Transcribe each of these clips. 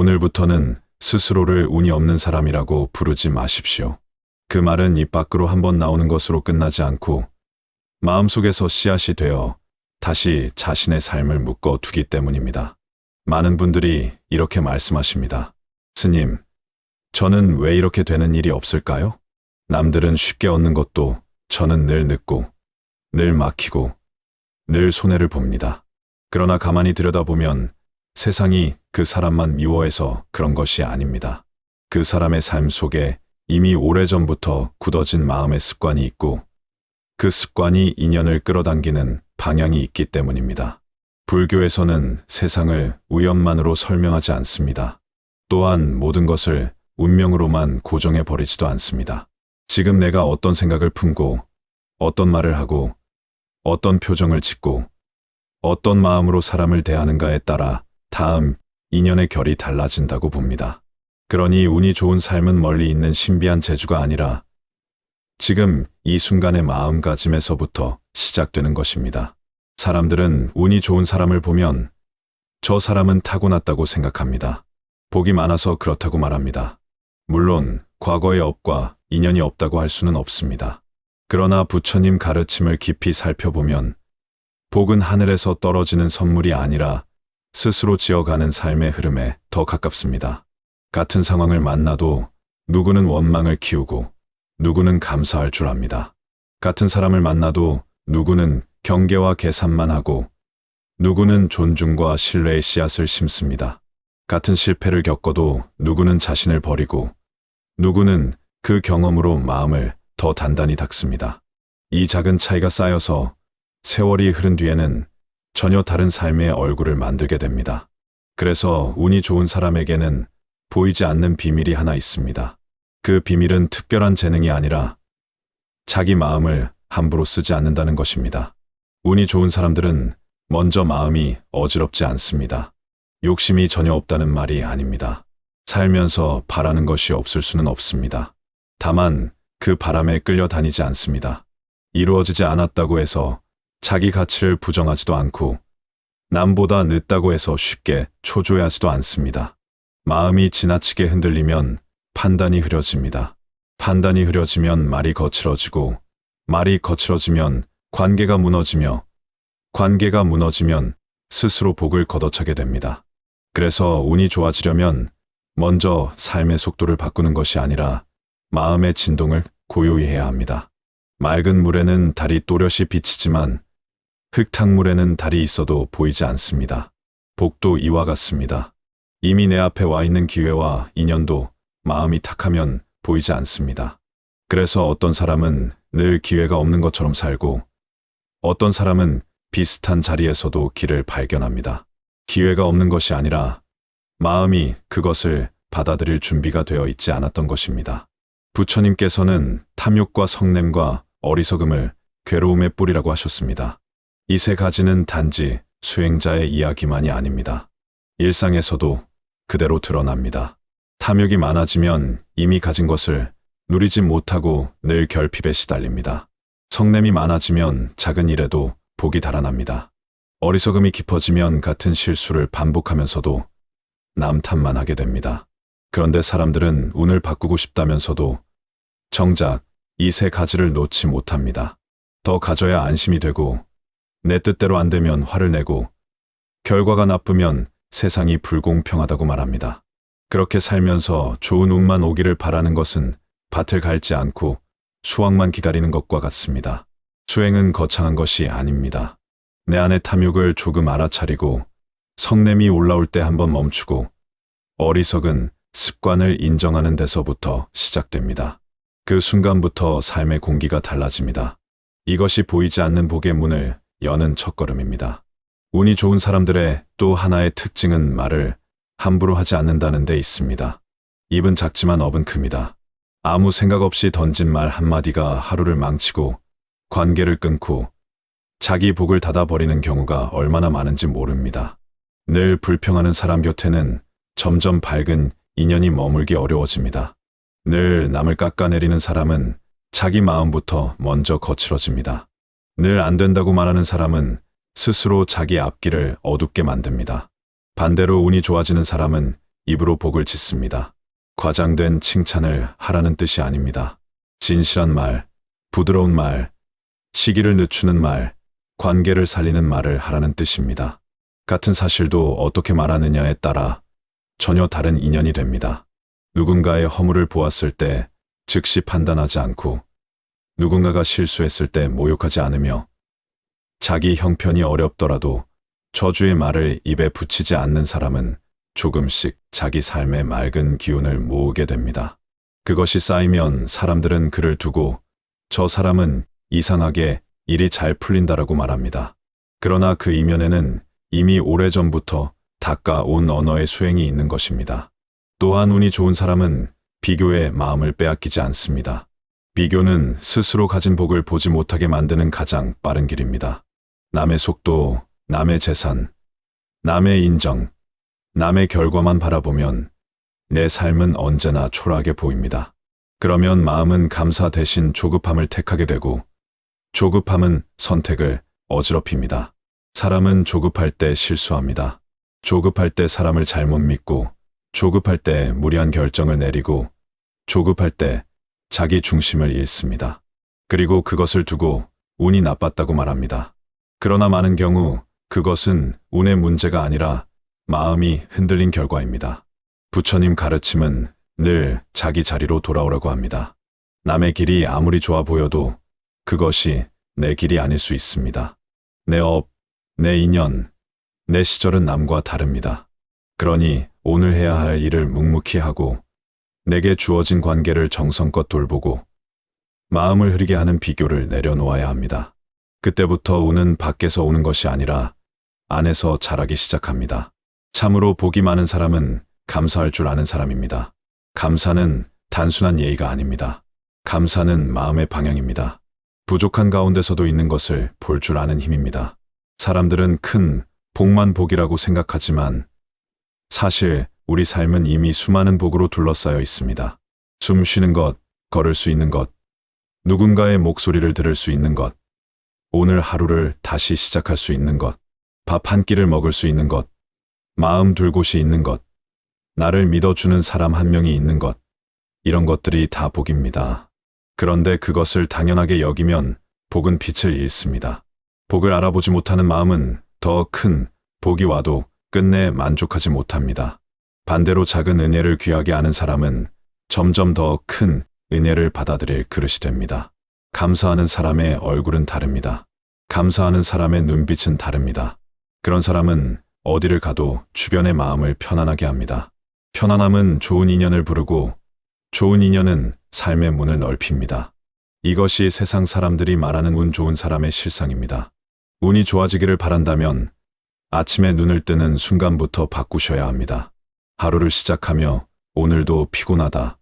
오늘부터는 스스로를 운이 없는 사람이라고 부르지 마십시오. 그 말은 입 밖으로 한번 나오는 것으로 끝나지 않고 마음속에서 씨앗이 되어 다시 자신의 삶을 묶어 두기 때문입니다. 많은 분들이 이렇게 말씀하십니다. 스님, 저는 왜 이렇게 되는 일이 없을까요? 남들은 쉽게 얻는 것도 저는 늘 늦고, 늘 막히고, 늘 손해를 봅니다. 그러나 가만히 들여다보면 세상이 그 사람만 미워해서 그런 것이 아닙니다. 그 사람의 삶 속에 이미 오래전부터 굳어진 마음의 습관이 있고 그 습관이 인연을 끌어당기는 방향이 있기 때문입니다. 불교에서는 세상을 우연만으로 설명하지 않습니다. 또한 모든 것을 운명으로만 고정해 버리지도 않습니다. 지금 내가 어떤 생각을 품고 어떤 말을 하고 어떤 표정을 짓고 어떤 마음으로 사람을 대하는가에 따라 다음 인연의 결이 달라진다고 봅니다. 그러니 운이 좋은 삶은 멀리 있는 신비한 재주가 아니라 지금 이 순간의 마음가짐에서부터 시작되는 것입니다. 사람들은 운이 좋은 사람을 보면 저 사람은 타고났다고 생각합니다. 복이 많아서 그렇다고 말합니다. 물론 과거의 업과 인연이 없다고 할 수는 없습니다. 그러나 부처님 가르침을 깊이 살펴보면 복은 하늘에서 떨어지는 선물이 아니라 스스로 지어가는 삶의 흐름에 더 가깝습니다. 같은 상황을 만나도 누구는 원망을 키우고 누구는 감사할 줄 압니다. 같은 사람을 만나도 누구는 경계와 계산만 하고 누구는 존중과 신뢰의 씨앗을 심습니다. 같은 실패를 겪어도 누구는 자신을 버리고 누구는 그 경험으로 마음을 더 단단히 닦습니다. 이 작은 차이가 쌓여서 세월이 흐른 뒤에는 전혀 다른 삶의 얼굴을 만들게 됩니다. 그래서 운이 좋은 사람에게는 보이지 않는 비밀이 하나 있습니다. 그 비밀은 특별한 재능이 아니라 자기 마음을 함부로 쓰지 않는다는 것입니다. 운이 좋은 사람들은 먼저 마음이 어지럽지 않습니다. 욕심이 전혀 없다는 말이 아닙니다. 살면서 바라는 것이 없을 수는 없습니다. 다만 그 바람에 끌려다니지 않습니다. 이루어지지 않았다고 해서 자기 가치를 부정하지도 않고 남보다 늦다고 해서 쉽게 초조해하지도 않습니다. 마음이 지나치게 흔들리면 판단이 흐려집니다. 판단이 흐려지면 말이 거칠어지고 말이 거칠어지면 관계가 무너지며 관계가 무너지면 스스로 복을 걷어차게 됩니다. 그래서 운이 좋아지려면 먼저 삶의 속도를 바꾸는 것이 아니라 마음의 진동을 고요히 해야 합니다. 맑은 물에는 달이 또렷이 비치지만 흙탕물에는 달이 있어도 보이지 않습니다. 복도 이와 같습니다. 이미 내 앞에 와 있는 기회와 인연도 마음이 탁하면 보이지 않습니다. 그래서 어떤 사람은 늘 기회가 없는 것처럼 살고 어떤 사람은 비슷한 자리에서도 길을 발견합니다. 기회가 없는 것이 아니라 마음이 그것을 받아들일 준비가 되어 있지 않았던 것입니다. 부처님께서는 탐욕과 성냄과 어리석음을 괴로움의 뿌리라고 하셨습니다. 이 세 가지는 단지 수행자의 이야기만이 아닙니다. 일상에서도 그대로 드러납니다. 탐욕이 많아지면 이미 가진 것을 누리지 못하고 늘 결핍에 시달립니다. 성냄이 많아지면 작은 일에도 복이 달아납니다. 어리석음이 깊어지면 같은 실수를 반복하면서도 남 탓만 하게 됩니다. 그런데 사람들은 운을 바꾸고 싶다면서도 정작 이 세 가지를 놓지 못합니다. 더 가져야 안심이 되고 내 뜻대로 안 되면 화를 내고 결과가 나쁘면 세상이 불공평하다고 말합니다. 그렇게 살면서 좋은 운만 오기를 바라는 것은 밭을 갈지 않고 수확만 기다리는 것과 같습니다. 수행은 거창한 것이 아닙니다. 내 안의 탐욕을 조금 알아차리고 성냄이 올라올 때 한번 멈추고 어리석은 습관을 인정하는 데서부터 시작됩니다. 그 순간부터 삶의 공기가 달라집니다. 이것이 보이지 않는 복의 문을 여는 첫걸음입니다. 운이 좋은 사람들의 또 하나의 특징은 말을 함부로 하지 않는다는 데 있습니다. 입은 작지만 업은 큽니다. 아무 생각 없이 던진 말 한마디가 하루를 망치고 관계를 끊고 자기 복을 닫아버리는 경우가 얼마나 많은지 모릅니다. 늘 불평하는 사람 곁에는 점점 밝은 인연이 머물기 어려워집니다. 늘 남을 깎아내리는 사람은 자기 마음부터 먼저 거칠어집니다. 늘 안 된다고 말하는 사람은 스스로 자기 앞길을 어둡게 만듭니다. 반대로 운이 좋아지는 사람은 입으로 복을 짓습니다. 과장된 칭찬을 하라는 뜻이 아닙니다. 진실한 말, 부드러운 말, 시기를 늦추는 말, 관계를 살리는 말을 하라는 뜻입니다. 같은 사실도 어떻게 말하느냐에 따라 전혀 다른 인연이 됩니다. 누군가의 허물을 보았을 때 즉시 판단하지 않고 누군가가 실수했을 때 모욕하지 않으며 자기 형편이 어렵더라도 저주의 말을 입에 붙이지 않는 사람은 조금씩 자기 삶의 맑은 기운을 모으게 됩니다. 그것이 쌓이면 사람들은 그를 두고 저 사람은 이상하게 일이 잘 풀린다라고 말합니다. 그러나 그 이면에는 이미 오래전부터 닦아온 언어의 수행이 있는 것입니다. 또한 운이 좋은 사람은 비교에 마음을 빼앗기지 않습니다. 비교는 스스로 가진 복을 보지 못하게 만드는 가장 빠른 길입니다. 남의 속도, 남의 재산, 남의 인정, 남의 결과만 바라보면 내 삶은 언제나 초라하게 보입니다. 그러면 마음은 감사 대신 조급함을 택하게 되고 조급함은 선택을 어지럽힙니다. 사람은 조급할 때 실수합니다. 조급할 때 사람을 잘못 믿고 조급할 때 무리한 결정을 내리고 조급할 때 자기 중심을 잃습니다. 그리고 그것을 두고 운이 나빴다고 말합니다. 그러나 많은 경우 그것은 운의 문제가 아니라 마음이 흔들린 결과입니다. 부처님 가르침은 늘 자기 자리로 돌아오라고 합니다. 남의 길이 아무리 좋아 보여도 그것이 내 길이 아닐 수 있습니다. 내 업, 내 인연, 내 시절은 남과 다릅니다. 그러니 오늘 해야 할 일을 묵묵히 하고 내게 주어진 관계를 정성껏 돌보고 마음을 흐리게 하는 비교를 내려놓아야 합니다. 그때부터 운은 밖에서 오는 것이 아니라 안에서 자라기 시작합니다. 참으로 복이 많은 사람은 감사할 줄 아는 사람입니다. 감사는 단순한 예의가 아닙니다. 감사는 마음의 방향입니다. 부족한 가운데서도 있는 것을 볼 줄 아는 힘입니다. 사람들은 큰 복만 복이라고 생각하지만 사실 우리 삶은 이미 수많은 복으로 둘러싸여 있습니다. 숨 쉬는 것, 걸을 수 있는 것, 누군가의 목소리를 들을 수 있는 것, 오늘 하루를 다시 시작할 수 있는 것, 밥 한 끼를 먹을 수 있는 것, 마음 둘 곳이 있는 것, 나를 믿어주는 사람 한 명이 있는 것, 이런 것들이 다 복입니다. 그런데 그것을 당연하게 여기면 복은 빛을 잃습니다. 복을 알아보지 못하는 마음은 더 큰 복이 와도 끝내 만족하지 못합니다. 반대로 작은 은혜를 귀하게 아는 사람은 점점 더 큰 은혜를 받아들일 그릇이 됩니다. 감사하는 사람의 얼굴은 다릅니다. 감사하는 사람의 눈빛은 다릅니다. 그런 사람은 어디를 가도 주변의 마음을 편안하게 합니다. 편안함은 좋은 인연을 부르고 좋은 인연은 삶의 문을 넓힙니다. 이것이 세상 사람들이 말하는 운 좋은 사람의 실상입니다. 운이 좋아지기를 바란다면 아침에 눈을 뜨는 순간부터 바꾸셔야 합니다. 하루를 시작하며 오늘도 피곤하다,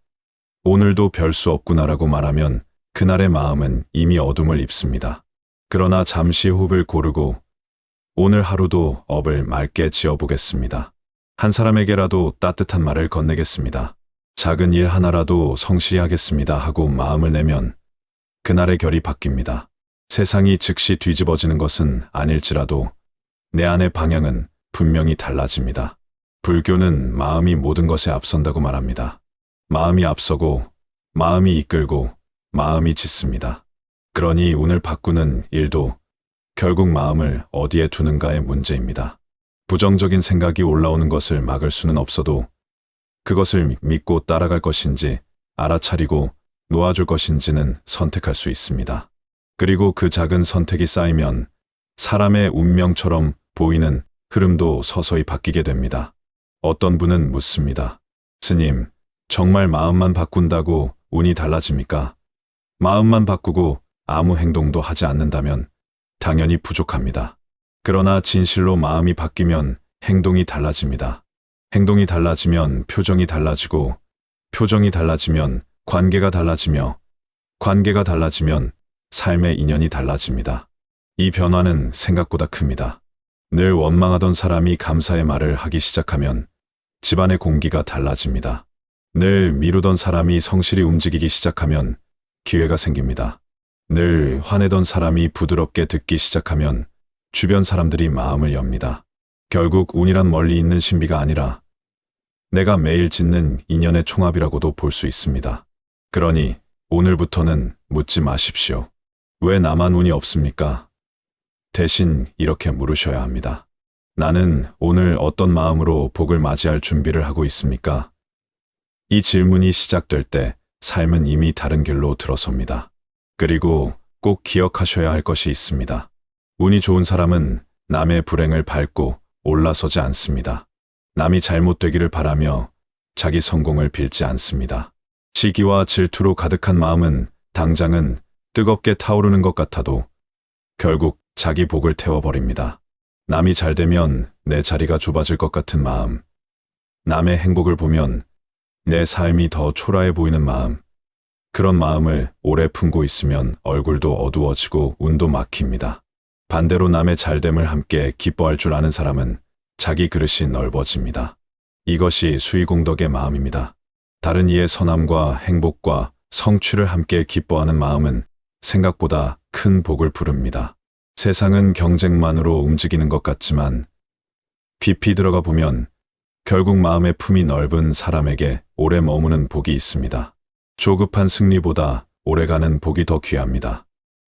오늘도 별 수 없구나라고 말하면 그날의 마음은 이미 어둠을 입습니다. 그러나 잠시 호흡을 고르고 오늘 하루도 업을 맑게 지어보겠습니다. 한 사람에게라도 따뜻한 말을 건네겠습니다. 작은 일 하나라도 성실히 하겠습니다 하고 마음을 내면 그날의 결이 바뀝니다. 세상이 즉시 뒤집어지는 것은 아닐지라도 내 안의 방향은 분명히 달라집니다. 불교는 마음이 모든 것에 앞선다고 말합니다. 마음이 앞서고 마음이 이끌고 마음이 짓습니다. 그러니 운을 바꾸는 일도 결국 마음을 어디에 두는가의 문제입니다. 부정적인 생각이 올라오는 것을 막을 수는 없어도 그것을 믿고 따라갈 것인지 알아차리고 놓아줄 것인지는 선택할 수 있습니다. 그리고 그 작은 선택이 쌓이면 사람의 운명처럼 보이는 흐름도 서서히 바뀌게 됩니다. 어떤 분은 묻습니다. 스님, 정말 마음만 바꾼다고 운이 달라집니까? 마음만 바꾸고 아무 행동도 하지 않는다면 당연히 부족합니다. 그러나 진실로 마음이 바뀌면 행동이 달라집니다. 행동이 달라지면 표정이 달라지고 표정이 달라지면 관계가 달라지며 관계가 달라지면 삶의 인연이 달라집니다. 이 변화는 생각보다 큽니다. 늘 원망하던 사람이 감사의 말을 하기 시작하면 집안의 공기가 달라집니다. 늘 미루던 사람이 성실히 움직이기 시작하면 기회가 생깁니다. 늘 화내던 사람이 부드럽게 듣기 시작하면 주변 사람들이 마음을 엽니다. 결국 운이란 멀리 있는 신비가 아니라 내가 매일 짓는 인연의 총합이라고도 볼 수 있습니다. 그러니 오늘부터는 묻지 마십시오. 왜 나만 운이 없습니까? 대신 이렇게 물으셔야 합니다. 나는 오늘 어떤 마음으로 복을 맞이할 준비를 하고 있습니까? 이 질문이 시작될 때 삶은 이미 다른 길로 들어섭니다. 그리고 꼭 기억하셔야 할 것이 있습니다. 운이 좋은 사람은 남의 불행을 밟고 올라서지 않습니다. 남이 잘못되기를 바라며 자기 성공을 빌지 않습니다. 시기와 질투로 가득한 마음은 당장은 뜨겁게 타오르는 것 같아도 결국 자기 복을 태워버립니다. 남이 잘 되면 내 자리가 좁아질 것 같은 마음, 남의 행복을 보면 내 삶이 더 초라해 보이는 마음, 그런 마음을 오래 품고 있으면 얼굴도 어두워지고 운도 막힙니다. 반대로 남의 잘됨을 함께 기뻐할 줄 아는 사람은 자기 그릇이 넓어집니다. 이것이 수의공덕의 마음입니다. 다른 이의 선함과 행복과 성취를 함께 기뻐하는 마음은 생각보다 큰 복을 부릅니다. 세상은 경쟁만으로 움직이는 것 같지만 깊이 들어가 보면 결국 마음의 품이 넓은 사람에게 오래 머무는 복이 있습니다. 조급한 승리보다 오래가는 복이 더 귀합니다.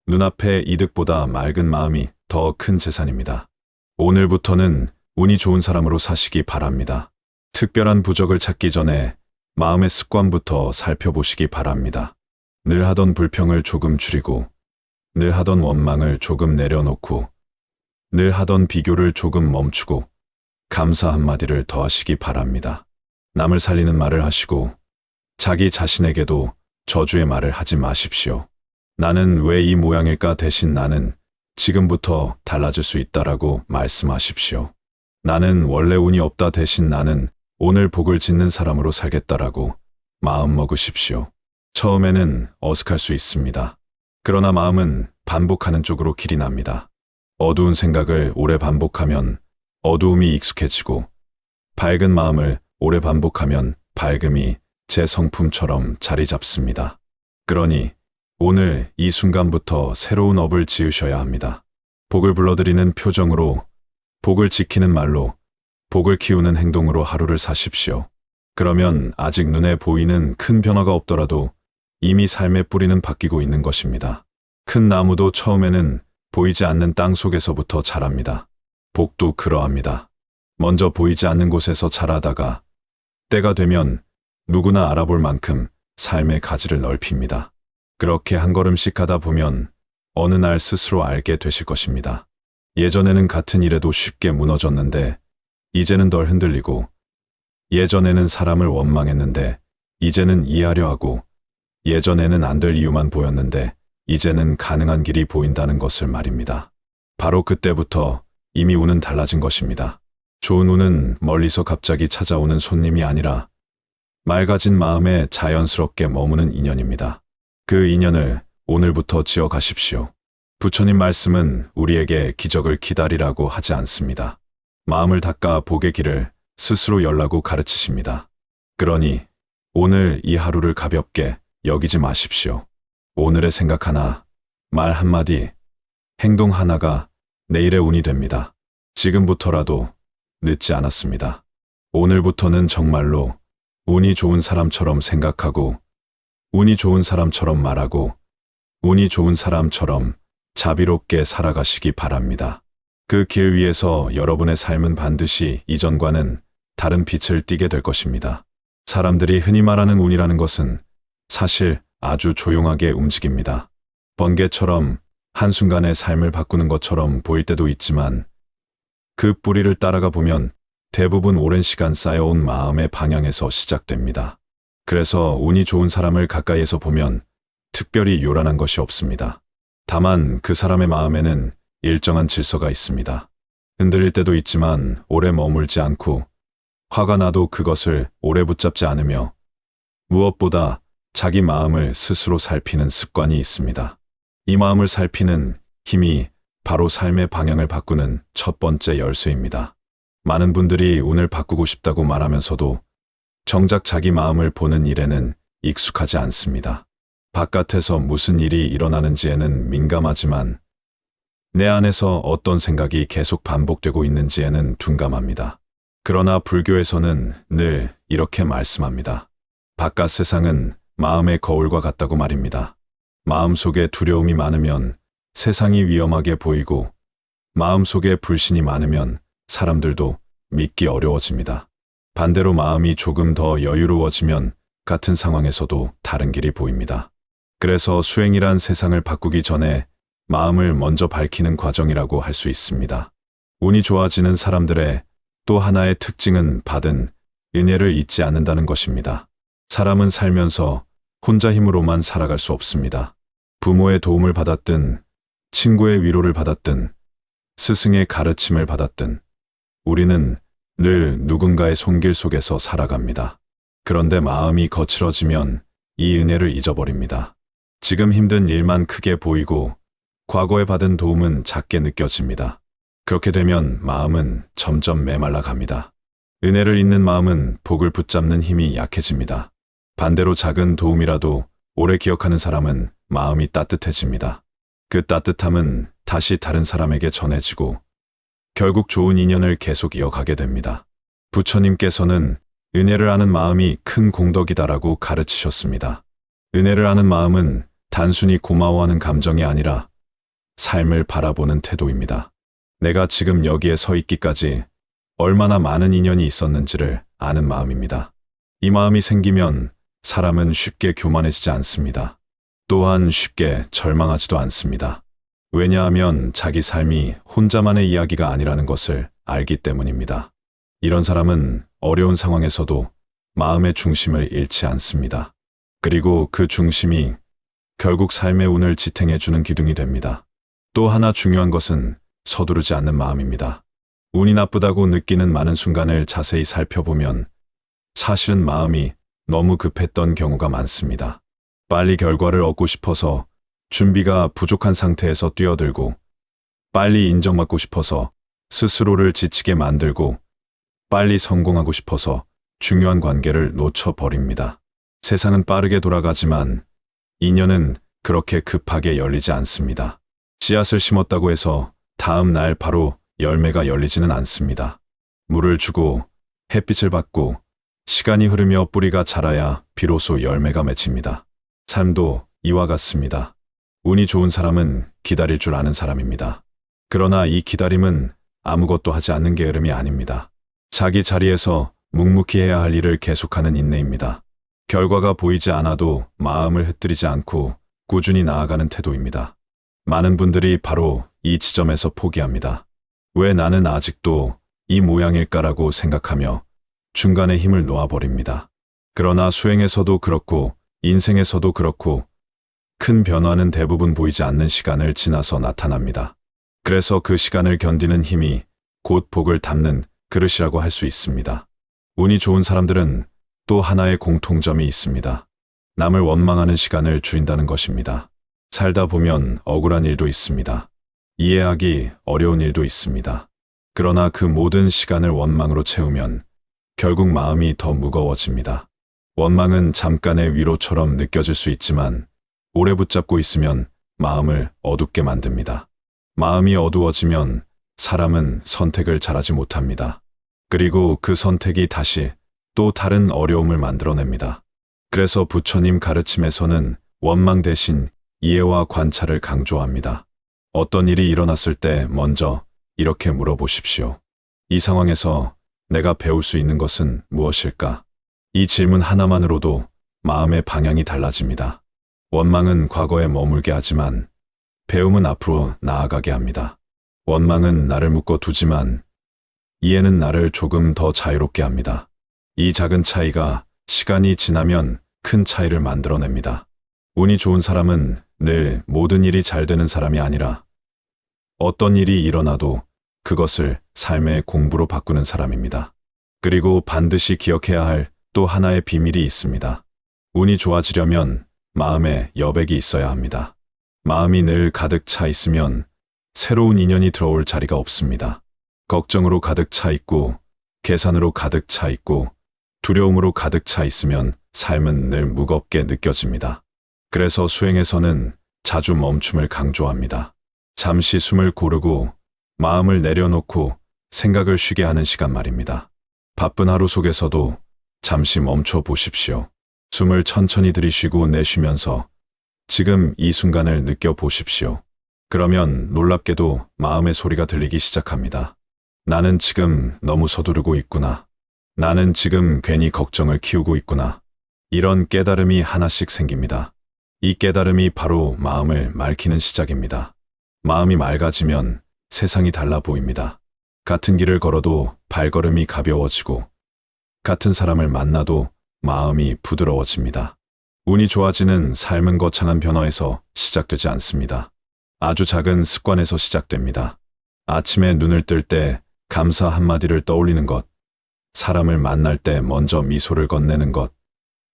눈앞의 이득보다 맑은 마음이 더 큰 재산입니다. 오늘부터는 운이 좋은 사람으로 사시기 바랍니다. 특별한 부적을 찾기 전에 마음의 습관부터 살펴보시기 바랍니다. 늘 하던 불평을 조금 줄이고, 늘 하던 원망을 조금 내려놓고, 늘 하던 비교를 조금 멈추고, 감사 한마디를 더하시기 바랍니다. 남을 살리는 말을 하시고, 자기 자신에게도 저주의 말을 하지 마십시오. 나는 왜 이 모양일까 대신 나는 지금부터 달라질 수 있다라고 말씀하십시오. 나는 원래 운이 없다 대신 나는 오늘 복을 짓는 사람으로 살겠다라고 마음 먹으십시오. 처음에는 어색할 수 있습니다. 그러나 마음은 반복하는 쪽으로 길이 납니다. 어두운 생각을 오래 반복하면 어두움이 익숙해지고 밝은 마음을 오래 반복하면 밝음이 제 성품처럼 자리 잡습니다. 그러니 오늘 이 순간부터 새로운 업을 지으셔야 합니다. 복을 불러들이는 표정으로, 복을 지키는 말로, 복을 키우는 행동으로 하루를 사십시오. 그러면 아직 눈에 보이는 큰 변화가 없더라도 이미 삶의 뿌리는 바뀌고 있는 것입니다. 큰 나무도 처음에는 보이지 않는 땅 속에서부터 자랍니다. 복도 그러합니다. 먼저 보이지 않는 곳에서 자라다가 때가 되면 누구나 알아볼 만큼 삶의 가지를 넓힙니다. 그렇게 한 걸음씩 가다 보면 어느 날 스스로 알게 되실 것입니다. 예전에는 같은 일에도 쉽게 무너졌는데 이제는 덜 흔들리고, 예전에는 사람을 원망했는데 이제는 이해하려 하고, 예전에는 안 될 이유만 보였는데 이제는 가능한 길이 보인다는 것을 말입니다. 바로 그때부터 이미 운은 달라진 것입니다. 좋은 운은 멀리서 갑자기 찾아오는 손님이 아니라 맑아진 마음에 자연스럽게 머무는 인연입니다. 그 인연을 오늘부터 지어가십시오. 부처님 말씀은 우리에게 기적을 기다리라고 하지 않습니다. 마음을 닦아 복의 길을 스스로 열라고 가르치십니다. 그러니 오늘 이 하루를 가볍게 여기지 마십시오. 오늘의 생각 하나, 말 한마디, 행동 하나가 내일의 운이 됩니다. 지금부터라도 늦지 않았습니다. 오늘부터는 정말로 운이 좋은 사람처럼 생각하고, 운이 좋은 사람처럼 말하고, 운이 좋은 사람처럼 자비롭게 살아가시기 바랍니다. 그 길 위에서 여러분의 삶은 반드시 이전과는 다른 빛을 띠게 될 것입니다. 사람들이 흔히 말하는 운이라는 것은 사실 아주 조용하게 움직입니다. 번개처럼 한순간에 삶을 바꾸는 것처럼 보일 때도 있지만 그 뿌리를 따라가 보면 대부분 오랜 시간 쌓여온 마음의 방향에서 시작됩니다. 그래서 운이 좋은 사람을 가까이에서 보면 특별히 요란한 것이 없습니다. 다만 그 사람의 마음에는 일정한 질서가 있습니다. 흔들릴 때도 있지만 오래 머물지 않고, 화가 나도 그것을 오래 붙잡지 않으며, 무엇보다 자기 마음을 스스로 살피는 습관이 있습니다. 이 마음을 살피는 힘이 바로 삶의 방향을 바꾸는 첫 번째 열쇠입니다. 많은 분들이 운을 바꾸고 싶다고 말하면서도 정작 자기 마음을 보는 일에는 익숙하지 않습니다. 바깥에서 무슨 일이 일어나는지에는 민감하지만 내 안에서 어떤 생각이 계속 반복되고 있는지에는 둔감합니다. 그러나 불교에서는 늘 이렇게 말씀합니다. 바깥 세상은 마음의 거울과 같다고 말입니다. 마음속에 두려움이 많으면 세상이 위험하게 보이고 마음속에 불신이 많으면 사람들도 믿기 어려워집니다. 반대로 마음이 조금 더 여유로워지면 같은 상황에서도 다른 길이 보입니다. 그래서 수행이란 세상을 바꾸기 전에 마음을 먼저 밝히는 과정이라고 할 수 있습니다. 운이 좋아지는 사람들의 또 하나의 특징은 받은 은혜를 잊지 않는다는 것입니다. 사람은 살면서 혼자 힘으로만 살아갈 수 없습니다. 부모의 도움을 받았든, 친구의 위로를 받았든, 스승의 가르침을 받았든, 우리는 늘 누군가의 손길 속에서 살아갑니다. 그런데 마음이 거칠어지면 이 은혜를 잊어버립니다. 지금 힘든 일만 크게 보이고 과거에 받은 도움은 작게 느껴집니다. 그렇게 되면 마음은 점점 메말라 갑니다. 은혜를 잊는 마음은 복을 붙잡는 힘이 약해집니다. 반대로 작은 도움이라도 오래 기억하는 사람은 마음이 따뜻해집니다. 그 따뜻함은 다시 다른 사람에게 전해지고 결국 좋은 인연을 계속 이어가게 됩니다. 부처님께서는 은혜를 아는 마음이 큰 공덕이다라고 가르치셨습니다. 은혜를 아는 마음은 단순히 고마워하는 감정이 아니라 삶을 바라보는 태도입니다. 내가 지금 여기에 서 있기까지 얼마나 많은 인연이 있었는지를 아는 마음입니다. 이 마음이 생기면 사람은 쉽게 교만해지지 않습니다. 또한 쉽게 절망하지도 않습니다. 왜냐하면 자기 삶이 혼자만의 이야기가 아니라는 것을 알기 때문입니다. 이런 사람은 어려운 상황에서도 마음의 중심을 잃지 않습니다. 그리고 그 중심이 결국 삶의 운을 지탱해주는 기둥이 됩니다. 또 하나 중요한 것은 서두르지 않는 마음입니다. 운이 나쁘다고 느끼는 많은 순간을 자세히 살펴보면 사실은 마음이 너무 급했던 경우가 많습니다. 빨리 결과를 얻고 싶어서 준비가 부족한 상태에서 뛰어들고, 빨리 인정받고 싶어서 스스로를 지치게 만들고, 빨리 성공하고 싶어서 중요한 관계를 놓쳐버립니다. 세상은 빠르게 돌아가지만 인연은 그렇게 급하게 열리지 않습니다. 씨앗을 심었다고 해서 다음 날 바로 열매가 열리지는 않습니다. 물을 주고 햇빛을 받고 시간이 흐르며 뿌리가 자라야 비로소 열매가 맺힙니다. 삶도 이와 같습니다. 운이 좋은 사람은 기다릴 줄 아는 사람입니다. 그러나 이 기다림은 아무것도 하지 않는 게으름이 아닙니다. 자기 자리에서 묵묵히 해야 할 일을 계속하는 인내입니다. 결과가 보이지 않아도 마음을 흩뜨리지 않고 꾸준히 나아가는 태도입니다. 많은 분들이 바로 이 지점에서 포기합니다. 왜 나는 아직도 이 모양일까라고 생각하며 중간에 힘을 놓아버립니다. 그러나 수행에서도 그렇고 인생에서도 그렇고 큰 변화는 대부분 보이지 않는 시간을 지나서 나타납니다. 그래서 그 시간을 견디는 힘이 곧 복을 담는 그릇이라고 할 수 있습니다. 운이 좋은 사람들은 또 하나의 공통점이 있습니다. 남을 원망하는 시간을 줄인다는 것입니다. 살다 보면 억울한 일도 있습니다. 이해하기 어려운 일도 있습니다. 그러나 그 모든 시간을 원망으로 채우면 결국 마음이 더 무거워집니다. 원망은 잠깐의 위로처럼 느껴질 수 있지만 오래 붙잡고 있으면 마음을 어둡게 만듭니다. 마음이 어두워지면 사람은 선택을 잘하지 못합니다. 그리고 그 선택이 다시 또 다른 어려움을 만들어냅니다. 그래서 부처님 가르침에서는 원망 대신 이해와 관찰을 강조합니다. 어떤 일이 일어났을 때 먼저 이렇게 물어보십시오. 이 상황에서 내가 배울 수 있는 것은 무엇일까? 이 질문 하나만으로도 마음의 방향이 달라집니다. 원망은 과거에 머물게 하지만 배움은 앞으로 나아가게 합니다. 원망은 나를 묶어두지만 이해는 나를 조금 더 자유롭게 합니다. 이 작은 차이가 시간이 지나면 큰 차이를 만들어냅니다. 운이 좋은 사람은 늘 모든 일이 잘 되는 사람이 아니라 어떤 일이 일어나도 그것을 삶의 공부로 바꾸는 사람입니다. 그리고 반드시 기억해야 할 또 하나의 비밀이 있습니다. 운이 좋아지려면 마음에 여백이 있어야 합니다. 마음이 늘 가득 차 있으면 새로운 인연이 들어올 자리가 없습니다. 걱정으로 가득 차 있고 계산으로 가득 차 있고 두려움으로 가득 차 있으면 삶은 늘 무겁게 느껴집니다. 그래서 수행에서는 자주 멈춤을 강조합니다. 잠시 숨을 고르고 마음을 내려놓고 생각을 쉬게 하는 시간 말입니다. 바쁜 하루 속에서도 잠시 멈춰 보십시오. 숨을 천천히 들이쉬고 내쉬면서 지금 이 순간을 느껴보십시오. 그러면 놀랍게도 마음의 소리가 들리기 시작합니다. 나는 지금 너무 서두르고 있구나. 나는 지금 괜히 걱정을 키우고 있구나. 이런 깨달음이 하나씩 생깁니다. 이 깨달음이 바로 마음을 맑히는 시작입니다. 마음이 맑아지면 세상이 달라 보입니다. 같은 길을 걸어도 발걸음이 가벼워지고 같은 사람을 만나도 마음이 부드러워집니다. 운이 좋아지는 삶은 거창한 변화에서 시작되지 않습니다. 아주 작은 습관에서 시작됩니다. 아침에 눈을 뜰 때 감사 한마디를 떠올리는 것, 사람을 만날 때 먼저 미소를 건네는 것,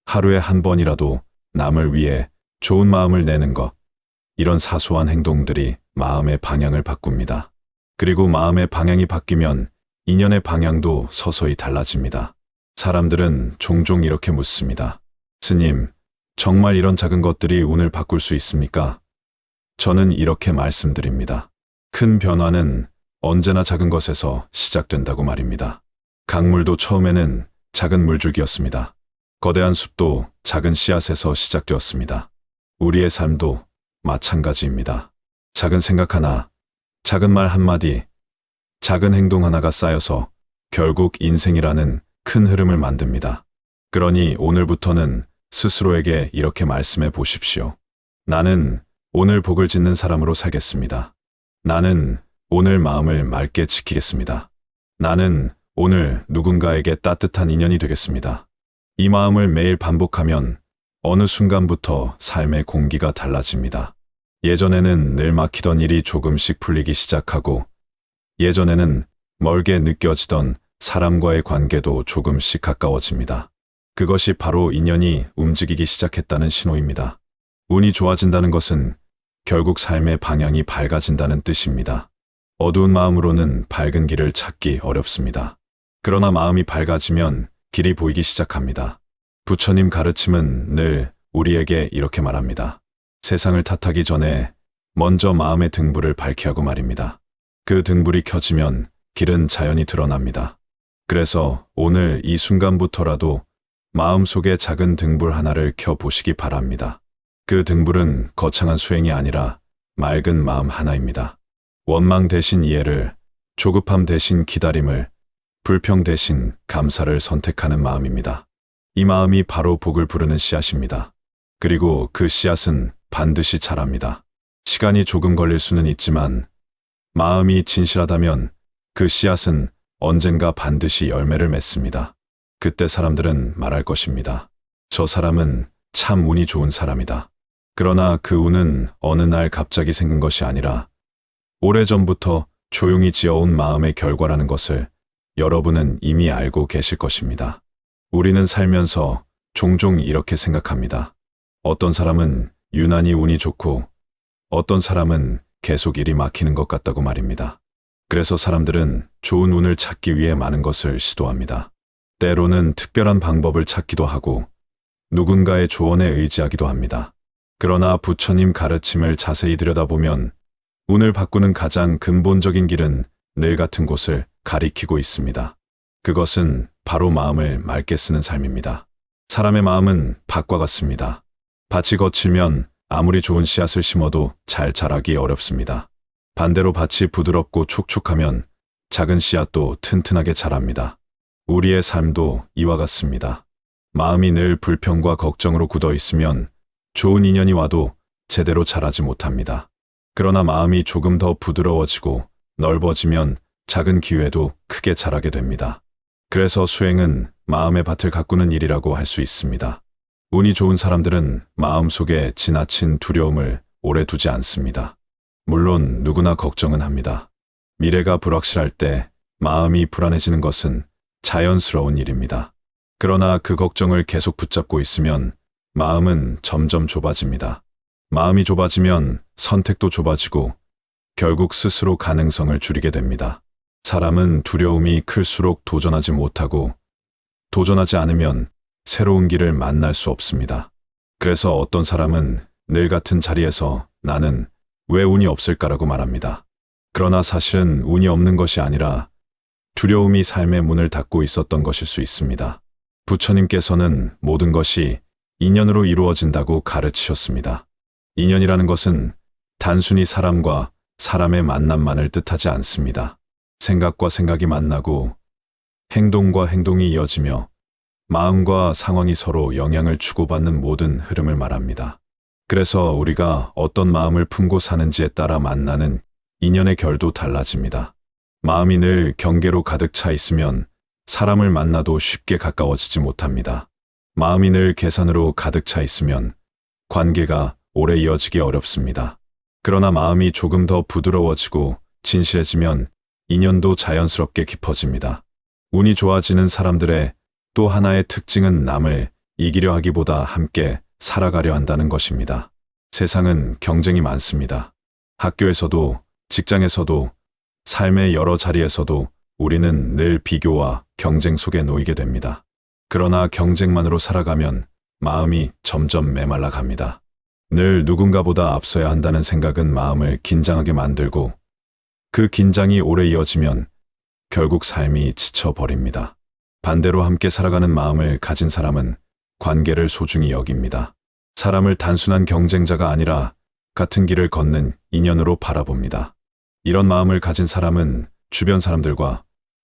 하루에 한 번이라도 남을 위해 좋은 마음을 내는 것, 이런 사소한 행동들이 마음의 방향을 바꿉니다. 그리고 마음의 방향이 바뀌면 인연의 방향도 서서히 달라집니다. 사람들은 종종 이렇게 묻습니다. 스님, 정말 이런 작은 것들이 운을 바꿀 수 있습니까? 저는 이렇게 말씀드립니다. 큰 변화는 언제나 작은 것에서 시작된다고 말입니다. 강물도 처음에는 작은 물줄기였습니다. 거대한 숲도 작은 씨앗에서 시작되었습니다. 우리의 삶도 마찬가지입니다. 작은 생각 하나, 작은 말 한마디, 작은 행동 하나가 쌓여서 결국 인생이라는 큰 흐름을 만듭니다. 그러니 오늘부터는 스스로에게 이렇게 말씀해 보십시오. 나는 오늘 복을 짓는 사람으로 살겠습니다. 나는 오늘 마음을 맑게 지키겠습니다. 나는 오늘 누군가에게 따뜻한 인연이 되겠습니다. 이 마음을 매일 반복하면 어느 순간부터 삶의 공기가 달라집니다. 예전에는 늘 막히던 일이 조금씩 풀리기 시작하고 예전에는 멀게 느껴지던 사람과의 관계도 조금씩 가까워집니다. 그것이 바로 인연이 움직이기 시작했다는 신호입니다. 운이 좋아진다는 것은 결국 삶의 방향이 밝아진다는 뜻입니다. 어두운 마음으로는 밝은 길을 찾기 어렵습니다. 그러나 마음이 밝아지면 길이 보이기 시작합니다. 부처님 가르침은 늘 우리에게 이렇게 말합니다. 세상을 탓하기 전에 먼저 마음의 등불을 밝게 하고 말입니다. 그 등불이 켜지면 길은 자연히 드러납니다. 그래서 오늘 이 순간부터라도 마음속에 작은 등불 하나를 켜보시기 바랍니다. 그 등불은 거창한 수행이 아니라 맑은 마음 하나입니다. 원망 대신 이해를, 조급함 대신 기다림을, 불평 대신 감사를 선택하는 마음입니다. 이 마음이 바로 복을 부르는 씨앗입니다. 그리고 그 씨앗은 반드시 자랍니다. 시간이 조금 걸릴 수는 있지만 마음이 진실하다면 그 씨앗은 언젠가 반드시 열매를 맺습니다. 그때 사람들은 말할 것입니다. 저 사람은 참 운이 좋은 사람이다. 그러나 그 운은 어느 날 갑자기 생긴 것이 아니라 오래전부터 조용히 지어온 마음의 결과라는 것을 여러분은 이미 알고 계실 것입니다. 우리는 살면서 종종 이렇게 생각합니다. 어떤 사람은 유난히 운이 좋고 어떤 사람은 계속 일이 막히는 것 같다고 말입니다. 그래서 사람들은 좋은 운을 찾기 위해 많은 것을 시도합니다. 때로는 특별한 방법을 찾기도 하고 누군가의 조언에 의지하기도 합니다. 그러나 부처님 가르침을 자세히 들여다보면 운을 바꾸는 가장 근본적인 길은 늘 같은 곳을 가리키고 있습니다. 그것은 바로 마음을 맑게 쓰는 삶입니다. 사람의 마음은 밭과 같습니다. 밭이 거칠면 아무리 좋은 씨앗을 심어도 잘 자라기 어렵습니다. 반대로 밭이 부드럽고 촉촉하면 작은 씨앗도 튼튼하게 자랍니다. 우리의 삶도 이와 같습니다. 마음이 늘 불평과 걱정으로 굳어 있으면 좋은 인연이 와도 제대로 자라지 못합니다. 그러나 마음이 조금 더 부드러워지고 넓어지면 작은 기회도 크게 자라게 됩니다. 그래서 수행은 마음의 밭을 가꾸는 일이라고 할 수 있습니다. 운이 좋은 사람들은 마음속에 지나친 두려움을 오래 두지 않습니다. 물론 누구나 걱정은 합니다. 미래가 불확실할 때 마음이 불안해지는 것은 자연스러운 일입니다. 그러나 그 걱정을 계속 붙잡고 있으면 마음은 점점 좁아집니다. 마음이 좁아지면 선택도 좁아지고 결국 스스로 가능성을 줄이게 됩니다. 사람은 두려움이 클수록 도전하지 못하고 도전하지 않으면 새로운 길을 만날 수 없습니다. 그래서 어떤 사람은 늘 같은 자리에서 나는 왜 운이 없을까라고 말합니다. 그러나 사실은 운이 없는 것이 아니라 두려움이 삶의 문을 닫고 있었던 것일 수 있습니다. 부처님께서는 모든 것이 인연으로 이루어진다고 가르치셨습니다. 인연이라는 것은 단순히 사람과 사람의 만남만을 뜻하지 않습니다. 생각과 생각이 만나고 행동과 행동이 이어지며 마음과 상황이 서로 영향을 주고받는 모든 흐름을 말합니다. 그래서 우리가 어떤 마음을 품고 사는지에 따라 만나는 인연의 결도 달라집니다. 마음이 늘 경계로 가득 차 있으면 사람을 만나도 쉽게 가까워지지 못합니다. 마음이 늘 계산으로 가득 차 있으면 관계가 오래 이어지기 어렵습니다. 그러나 마음이 조금 더 부드러워지고 진실해지면 인연도 자연스럽게 깊어집니다. 운이 좋아지는 사람들의 또 하나의 특징은 남을 이기려 하기보다 함께 살아가려 한다는 것입니다. 세상은 경쟁이 많습니다. 학교에서도, 직장에서도, 삶의 여러 자리에서도 우리는 늘 비교와 경쟁 속에 놓이게 됩니다. 그러나 경쟁만으로 살아가면 마음이 점점 메말라 갑니다. 늘 누군가보다 앞서야 한다는 생각은 마음을 긴장하게 만들고 그 긴장이 오래 이어지면 결국 삶이 지쳐버립니다. 반대로 함께 살아가는 마음을 가진 사람은 관계를 소중히 여깁니다. 사람을 단순한 경쟁자가 아니라 같은 길을 걷는 인연으로 바라봅니다. 이런 마음을 가진 사람은 주변 사람들과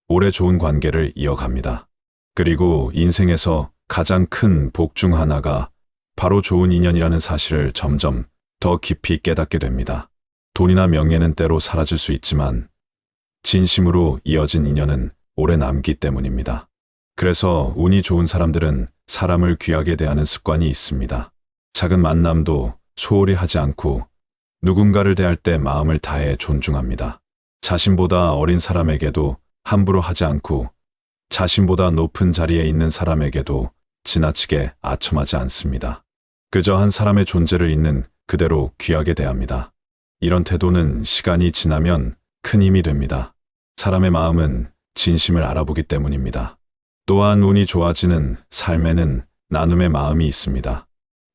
오래 좋은 관계를 이어갑니다. 그리고 인생에서 가장 큰 복 중 하나가 바로 좋은 인연이라는 사실을 점점 더 깊이 깨닫게 됩니다. 돈이나 명예는 때로 사라질 수 있지만 진심으로 이어진 인연은 오래 남기 때문입니다. 그래서 운이 좋은 사람들은 사람을 귀하게 대하는 습관이 있습니다. 작은 만남도 소홀히 하지 않고 누군가를 대할 때 마음을 다해 존중합니다. 자신보다 어린 사람에게도 함부로 하지 않고 자신보다 높은 자리에 있는 사람에게도 지나치게 아첨하지 않습니다. 그저 한 사람의 존재를 있는 그대로 귀하게 대합니다. 이런 태도는 시간이 지나면 큰 힘이 됩니다. 사람의 마음은 진심을 알아보기 때문입니다. 또한 운이 좋아지는 삶에는 나눔의 마음이 있습니다.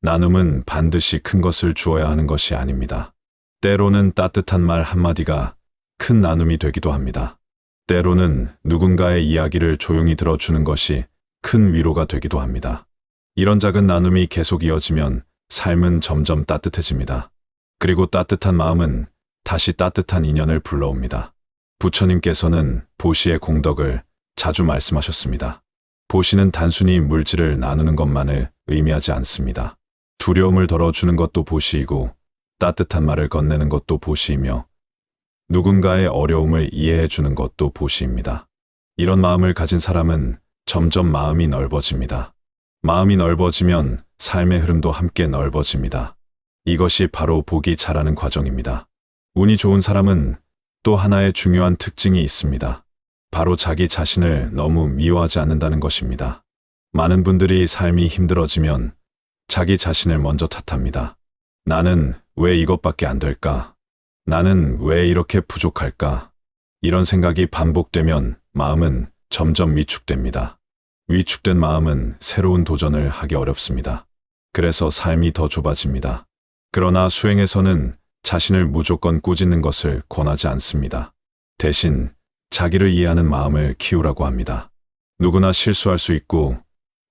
나눔은 반드시 큰 것을 주어야 하는 것이 아닙니다. 때로는 따뜻한 말 한마디가 큰 나눔이 되기도 합니다. 때로는 누군가의 이야기를 조용히 들어주는 것이 큰 위로가 되기도 합니다. 이런 작은 나눔이 계속 이어지면 삶은 점점 따뜻해집니다. 그리고 따뜻한 마음은 다시 따뜻한 인연을 불러옵니다. 부처님께서는 보시의 공덕을 자주 말씀하셨습니다. 보시는 단순히 물질을 나누는 것만을 의미하지 않습니다. 두려움을 덜어주는 것도 보시이고 따뜻한 말을 건네는 것도 보시이며 누군가의 어려움을 이해해 주는 것도 보시입니다. 이런 마음을 가진 사람은 점점 마음이 넓어집니다. 마음이 넓어지면 삶의 흐름도 함께 넓어집니다. 이것이 바로 복이 자라는 과정입니다. 운이 좋은 사람은 또 하나의 중요한 특징이 있습니다. 바로 자기 자신을 너무 미워하지 않는다는 것입니다. 많은 분들이 삶이 힘들어지면 자기 자신을 먼저 탓합니다. 나는 왜 이것밖에 안 될까? 나는 왜 이렇게 부족할까? 이런 생각이 반복되면 마음은 점점 위축됩니다. 위축된 마음은 새로운 도전을 하기 어렵습니다. 그래서 삶이 더 좁아집니다. 그러나 수행에서는 자신을 무조건 꾸짖는 것을 권하지 않습니다. 대신 자기를 이해하는 마음을 키우라고 합니다. 누구나 실수할 수 있고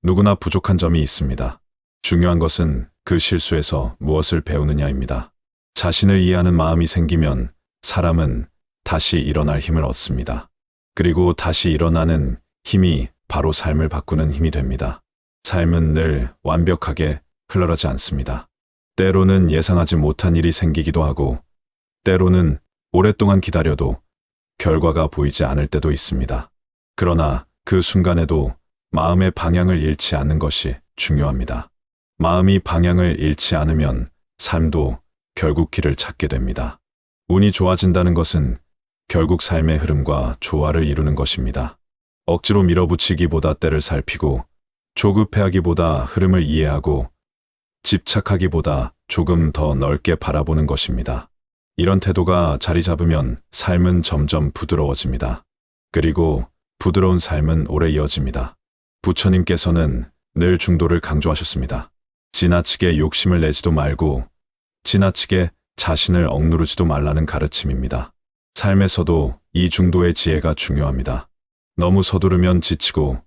누구나 부족한 점이 있습니다. 중요한 것은 그 실수에서 무엇을 배우느냐입니다. 자신을 이해하는 마음이 생기면 사람은 다시 일어날 힘을 얻습니다. 그리고 다시 일어나는 힘이 바로 삶을 바꾸는 힘이 됩니다. 삶은 늘 완벽하게 흘러가지 않습니다. 때로는 예상하지 못한 일이 생기기도 하고 때로는 오랫동안 기다려도 결과가 보이지 않을 때도 있습니다. 그러나 그 순간에도 마음의 방향을 잃지 않는 것이 중요합니다. 마음이 방향을 잃지 않으면 삶도 결국 길을 찾게 됩니다. 운이 좋아진다는 것은 결국 삶의 흐름과 조화를 이루는 것입니다. 억지로 밀어붙이기보다 때를 살피고 조급해하기보다 흐름을 이해하고 집착하기보다 조금 더 넓게 바라보는 것입니다. 이런 태도가 자리 잡으면 삶은 점점 부드러워집니다. 그리고 부드러운 삶은 오래 이어집니다. 부처님께서는 늘 중도를 강조하셨습니다. 지나치게 욕심을 내지도 말고 지나치게 자신을 억누르지도 말라는 가르침입니다. 삶에서도 이 중도의 지혜가 중요합니다. 너무 서두르면 지치고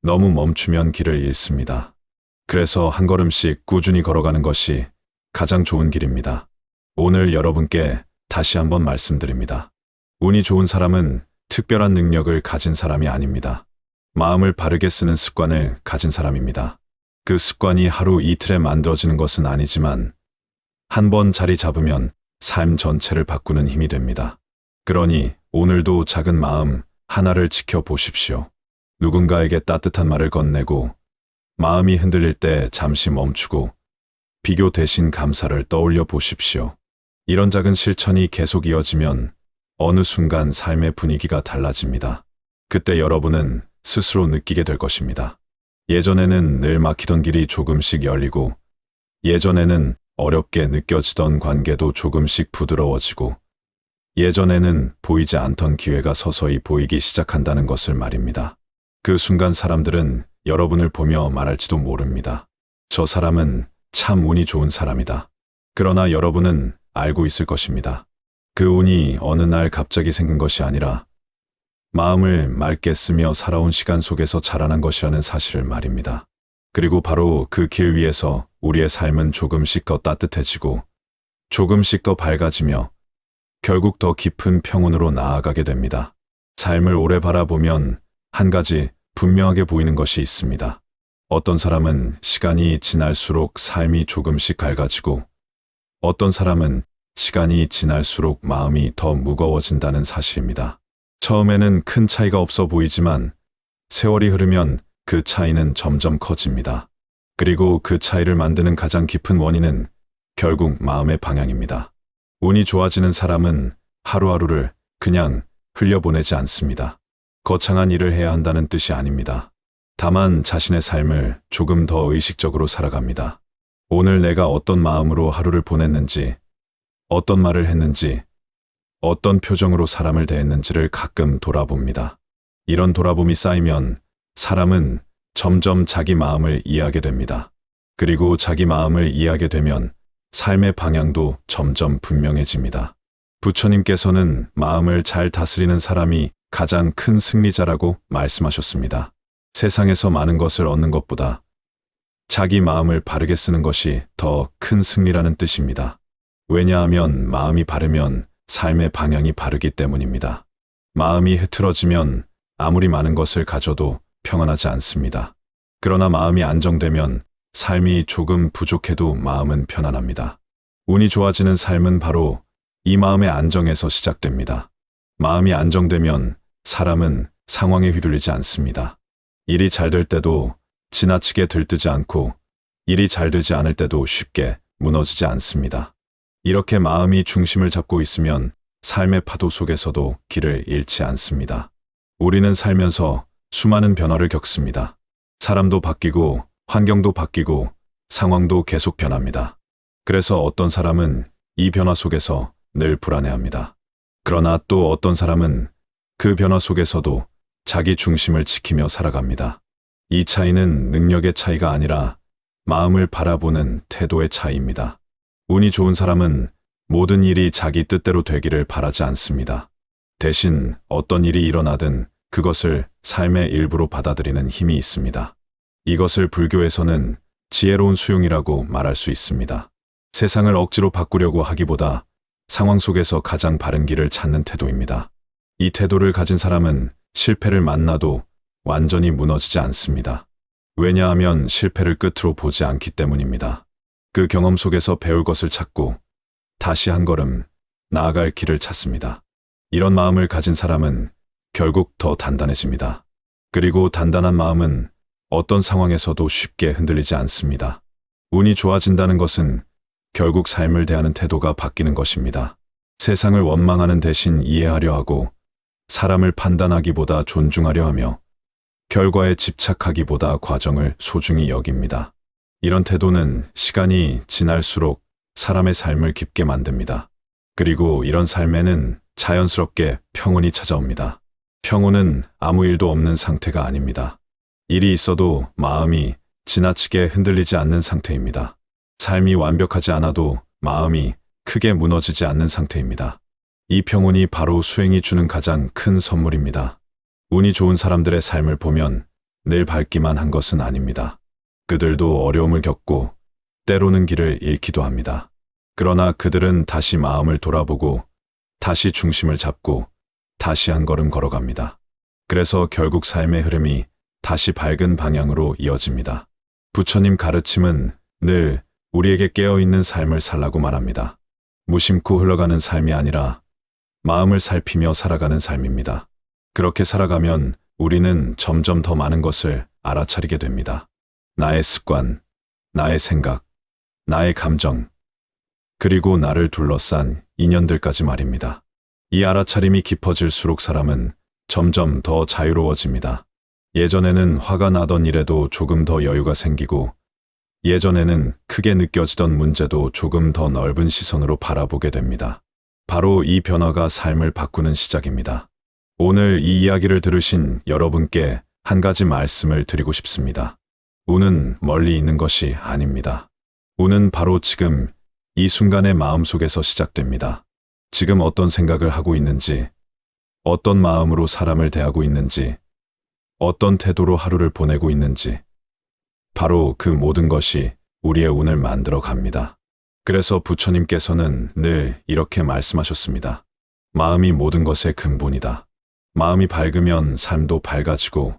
너무 멈추면 길을 잃습니다. 그래서 한 걸음씩 꾸준히 걸어가는 것이 가장 좋은 길입니다. 오늘 여러분께 다시 한번 말씀드립니다. 운이 좋은 사람은 특별한 능력을 가진 사람이 아닙니다. 마음을 바르게 쓰는 습관을 가진 사람입니다. 그 습관이 하루 이틀에 만들어지는 것은 아니지만 한 번 자리 잡으면 삶 전체를 바꾸는 힘이 됩니다. 그러니 오늘도 작은 마음 하나를 지켜보십시오. 누군가에게 따뜻한 말을 건네고 마음이 흔들릴 때 잠시 멈추고 비교 대신 감사를 떠올려 보십시오. 이런 작은 실천이 계속 이어지면 어느 순간 삶의 분위기가 달라집니다. 그때 여러분은 스스로 느끼게 될 것입니다. 예전에는 늘 막히던 길이 조금씩 열리고 예전에는 어렵게 느껴지던 관계도 조금씩 부드러워지고 예전에는 보이지 않던 기회가 서서히 보이기 시작한다는 것을 말입니다. 그 순간 사람들은 여러분을 보며 말할지도 모릅니다. 저 사람은 참 운이 좋은 사람이다. 그러나 여러분은 알고 있을 것입니다. 그 운이 어느 날 갑자기 생긴 것이 아니라 마음을 맑게 쓰며 살아온 시간 속에서 자라난 것이라는 사실을 말입니다. 그리고 바로 그 길 위에서 우리의 삶은 조금씩 더 따뜻해지고 조금씩 더 밝아지며 결국 더 깊은 평온으로 나아가게 됩니다. 삶을 오래 바라보면 한 가지 분명하게 보이는 것이 있습니다. 어떤 사람은 시간이 지날수록 삶이 조금씩 밝아지고 어떤 사람은 시간이 지날수록 마음이 더 무거워진다는 사실입니다. 처음에는 큰 차이가 없어 보이지만 세월이 흐르면 그 차이는 점점 커집니다. 그리고 그 차이를 만드는 가장 깊은 원인은 결국 마음의 방향입니다. 운이 좋아지는 사람은 하루하루를 그냥 흘려보내지 않습니다. 거창한 일을 해야 한다는 뜻이 아닙니다. 다만 자신의 삶을 조금 더 의식적으로 살아갑니다. 오늘 내가 어떤 마음으로 하루를 보냈는지, 어떤 말을 했는지, 어떤 표정으로 사람을 대했는지를 가끔 돌아봅니다. 이런 돌아봄이 쌓이면 사람은 점점 자기 마음을 이해하게 됩니다. 그리고 자기 마음을 이해하게 되면 삶의 방향도 점점 분명해집니다. 부처님께서는 마음을 잘 다스리는 사람이 가장 큰 승리자라고 말씀하셨습니다. 세상에서 많은 것을 얻는 것보다 자기 마음을 바르게 쓰는 것이 더 큰 승리라는 뜻입니다. 왜냐하면 마음이 바르면 삶의 방향이 바르기 때문입니다. 마음이 흐트러지면 아무리 많은 것을 가져도 평안하지 않습니다. 그러나 마음이 안정되면 삶이 조금 부족해도 마음은 편안합니다. 운이 좋아지는 삶은 바로 이 마음의 안정에서 시작됩니다. 마음이 안정되면 사람은 상황에 휘둘리지 않습니다. 일이 잘 될 때도 지나치게 들뜨지 않고 일이 잘 되지 않을 때도 쉽게 무너지지 않습니다. 이렇게 마음이 중심을 잡고 있으면 삶의 파도 속에서도 길을 잃지 않습니다. 우리는 살면서 수많은 변화를 겪습니다. 사람도 바뀌고 환경도 바뀌고 상황도 계속 변합니다. 그래서 어떤 사람은 이 변화 속에서 늘 불안해합니다. 그러나 또 어떤 사람은 그 변화 속에서도 자기 중심을 지키며 살아갑니다. 이 차이는 능력의 차이가 아니라 마음을 바라보는 태도의 차이입니다. 운이 좋은 사람은 모든 일이 자기 뜻대로 되기를 바라지 않습니다. 대신 어떤 일이 일어나든 그것을 삶의 일부로 받아들이는 힘이 있습니다. 이것을 불교에서는 지혜로운 수용이라고 말할 수 있습니다. 세상을 억지로 바꾸려고 하기보다 상황 속에서 가장 바른 길을 찾는 태도입니다. 이 태도를 가진 사람은 실패를 만나도 완전히 무너지지 않습니다. 왜냐하면 실패를 끝으로 보지 않기 때문입니다. 그 경험 속에서 배울 것을 찾고 다시 한 걸음 나아갈 길을 찾습니다. 이런 마음을 가진 사람은 결국 더 단단해집니다. 그리고 단단한 마음은 어떤 상황에서도 쉽게 흔들리지 않습니다. 운이 좋아진다는 것은 결국 삶을 대하는 태도가 바뀌는 것입니다. 세상을 원망하는 대신 이해하려 하고 사람을 판단하기보다 존중하려 하며 결과에 집착하기보다 과정을 소중히 여깁니다. 이런 태도는 시간이 지날수록 사람의 삶을 깊게 만듭니다. 그리고 이런 삶에는 자연스럽게 평온이 찾아옵니다. 평온은 아무 일도 없는 상태가 아닙니다. 일이 있어도 마음이 지나치게 흔들리지 않는 상태입니다. 삶이 완벽하지 않아도 마음이 크게 무너지지 않는 상태입니다. 이 평온이 바로 수행이 주는 가장 큰 선물입니다. 운이 좋은 사람들의 삶을 보면 늘 밝기만 한 것은 아닙니다. 그들도 어려움을 겪고 때로는 길을 잃기도 합니다. 그러나 그들은 다시 마음을 돌아보고 다시 중심을 잡고 다시 한 걸음 걸어갑니다. 그래서 결국 삶의 흐름이 다시 밝은 방향으로 이어집니다. 부처님 가르침은 늘 우리에게 깨어있는 삶을 살라고 말합니다. 무심코 흘러가는 삶이 아니라 마음을 살피며 살아가는 삶입니다. 그렇게 살아가면 우리는 점점 더 많은 것을 알아차리게 됩니다. 나의 습관, 나의 생각, 나의 감정, 그리고 나를 둘러싼 인연들까지 말입니다. 이 알아차림이 깊어질수록 사람은 점점 더 자유로워집니다. 예전에는 화가 나던 일에도 조금 더 여유가 생기고, 예전에는 크게 느껴지던 문제도 조금 더 넓은 시선으로 바라보게 됩니다. 바로 이 변화가 삶을 바꾸는 시작입니다. 오늘 이 이야기를 들으신 여러분께 한 가지 말씀을 드리고 싶습니다. 운은 멀리 있는 것이 아닙니다. 운은 바로 지금 이 순간의 마음속에서 시작됩니다. 지금 어떤 생각을 하고 있는지, 어떤 마음으로 사람을 대하고 있는지, 어떤 태도로 하루를 보내고 있는지, 바로 그 모든 것이 우리의 운을 만들어 갑니다. 그래서 부처님께서는 늘 이렇게 말씀하셨습니다. 마음이 모든 것의 근본이다. 마음이 밝으면 삶도 밝아지고,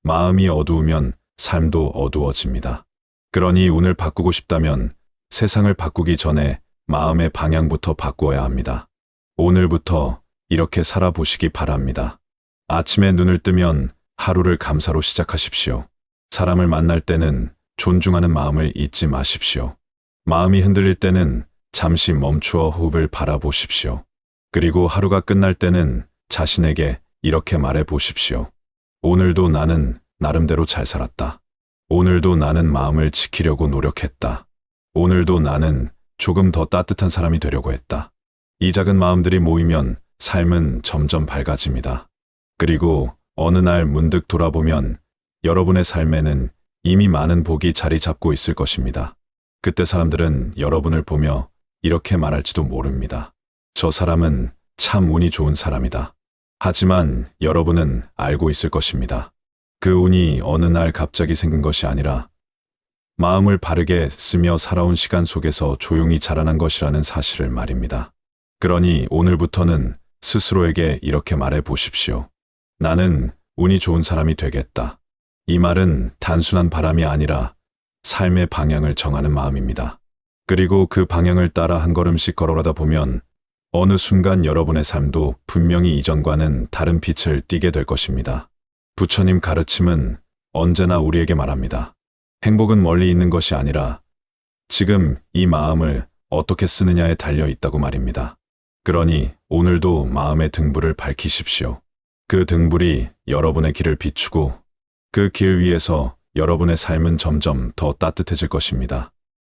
마음이 어두우면 삶도 어두워집니다. 그러니 운을 바꾸고 싶다면 세상을 바꾸기 전에 마음의 방향부터 바꾸어야 합니다. 오늘부터 이렇게 살아보시기 바랍니다. 아침에 눈을 뜨면 하루를 감사로 시작하십시오. 사람을 만날 때는 존중하는 마음을 잊지 마십시오. 마음이 흔들릴 때는 잠시 멈추어 호흡을 바라보십시오. 그리고 하루가 끝날 때는 자신에게 이렇게 말해 보십시오. 오늘도 나는 나름대로 잘 살았다. 오늘도 나는 마음을 지키려고 노력했다. 오늘도 나는 조금 더 따뜻한 사람이 되려고 했다. 이 작은 마음들이 모이면 삶은 점점 밝아집니다. 그리고 어느 날 문득 돌아보면 여러분의 삶에는 이미 많은 복이 자리 잡고 있을 것입니다. 그때 사람들은 여러분을 보며 이렇게 말할지도 모릅니다. 저 사람은 참 운이 좋은 사람이다. 하지만 여러분은 알고 있을 것입니다. 그 운이 어느 날 갑자기 생긴 것이 아니라 마음을 바르게 쓰며 살아온 시간 속에서 조용히 자라난 것이라는 사실을 말입니다. 그러니 오늘부터는 스스로에게 이렇게 말해 보십시오. 나는 운이 좋은 사람이 되겠다. 이 말은 단순한 바람이 아니라 삶의 방향을 정하는 마음입니다. 그리고 그 방향을 따라 한 걸음씩 걸어가다 보면 어느 순간 여러분의 삶도 분명히 이전과는 다른 빛을 띠게 될 것입니다. 부처님 가르침은 언제나 우리에게 말합니다. 행복은 멀리 있는 것이 아니라 지금 이 마음을 어떻게 쓰느냐에 달려 있다고 말입니다. 그러니 오늘도 마음의 등불을 밝히십시오. 그 등불이 여러분의 길을 비추고 그 길 위에서 여러분의 삶은 점점 더 따뜻해질 것입니다.